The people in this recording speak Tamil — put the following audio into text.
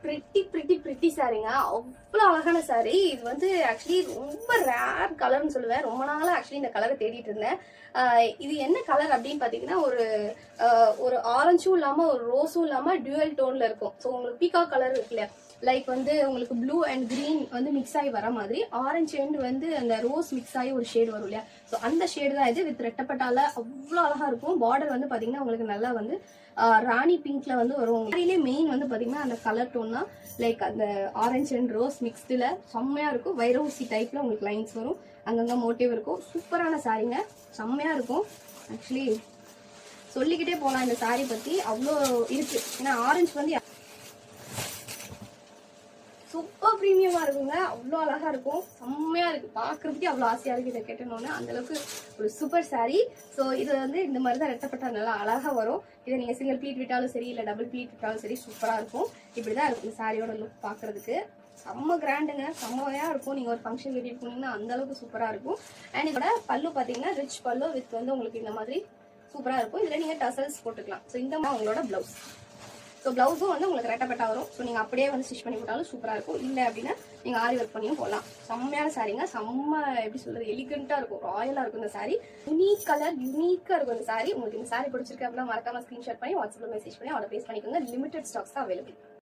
பிரிட்டி சாரீங்க. அவ்வளோ அழகான சாரீ. இது வந்து ஆக்சுவலி ரொம்ப ரேர் கலர்னு சொல்லுவேன். ரொம்ப நாளாக ஆக்சுவலி இந்த கலரை தேடிட்டு இருந்தேன். இது என்ன கலர் அப்படின்னு பார்த்தீங்கன்னா, ஒரு ஆரஞ்சும் இல்லாமல் ஒரு ரோஸும் இல்லாமல் டியூவல் டோனில் இருக்கும். ஸோ உங்களுக்கு பீகாக் கலர் இருக்குல்ல, லைக் வந்து உங்களுக்கு ப்ளூ அண்ட் கிரீன் வந்து மிக்ஸ் ஆகி வர மாதிரி, ஆரஞ்சு அண்ட் வந்து அந்த ரோஸ் மிக்ஸ் ஆகி ஒரு ஷேடு வரும் இல்லையா, ஸோ அந்த ஷேடு தான் இது. வித் ரெட்டப்பட்டால அவ்வளோ அழகா இருக்கும். பார்டர் வந்து பார்த்தீங்கன்னா உங்களுக்கு நல்லா வந்து ராணி பிங்க்ல வந்து வரும். சாரிலே மெயின் வந்து பார்த்தீங்கன்னா அந்த கலர் டோன் தான். லைக் அந்த ஆரஞ்சு அண்ட் ரோஸ் மிக்ஸ்டில் செம்மையா இருக்கும். வைரூசி டைப்ல உங்களுக்கு லைன்ஸ் வரும், அங்கங்க மோட்டிவ் இருக்கும். சூப்பரான சாரீங்க, செம்மையா இருக்கும். ஆக்சுவலி சொல்லிக்கிட்டே போகலாம் இந்த சாரீ பத்தி, அவ்வளோ இருக்கு. ஏன்னா ஆரஞ்சு வந்து சூப்பர் ப்ரீமியமா இருக்குங்க. அவ்வளோ அழகா இருக்கும், செம்மையா இருக்கு, பாக்குறதுக்கே அவ்வளோ ஆசையா இருக்கு. இதை கேட்டோன்னு அந்த அளவுக்கு ஒரு சூப்பர் சாரீ. ஸோ இது வந்து இந்த மாதிரி தான் ரெட்டப்பட்டா நல்லா அழகா வரும். இதை நீங்க சிங்கிள் ப்ளீட் விட்டாலும் சரி, இல்லை டபுள் ப்ளீட் விட்டாலும் சரி, சூப்பரா இருக்கும். இப்படிதான் இருக்கும் இந்த சாரியோட லுக் பாக்குறதுக்கு. செம்ம கிராண்டுங்க, செம்மையா இருக்கும். நீங்க ஒரு ஃபங்க்ஷன் கட்டிட்டு போனீங்கன்னா அந்த அளவுக்கு சூப்பரா இருக்கும். அண்ட் இதோட பல்லு பாத்தீங்கன்னா ரிச் பல்லு வித் வந்து உங்களுக்கு இந்த மாதிரி சூப்பரா இருக்கும். இதுல நீங்க டசல்ஸ் போட்டுக்கலாம். ஸோ இந்த மாதிரி உங்களோட பிளவுஸ். ஸோ பிளவுஸும் வந்து உங்களுக்கு ரெட்டப்பட்டா வரும். ஸோ நீங்கள் அப்படியே வந்து ஸ்டிச் பண்ணி போட்டாலும் சூப்பராக இருக்கும். இல்லை அப்படின்னா நீங்கள் ஆரி ஒர்க் பண்ணியும் போடலாம். செம்மையான சாரீங்க, செம்ம எப்படி சொல்றது, எலிகென்ட்டாக இருக்கும், ராயலாக இருக்கும் இந்த சாரீ. யூனிக் கலர், யூனிக்காக இருக்கும் இந்த சாரீ. உங்களுக்கு இந்த சாரீ பிடிச்சிருக்கு அப்படின்னா மறக்காம ஸ்க்ரீன்ஷாட் பண்ணி வாட்ஸ்அப்பில் மெசேஜ் பண்ணி ஆர்டர் பேஸ் பண்ணிக்கோங்க. லிமிடெட் ஸ்டாக்ஸ் தான் அவைலபிள்.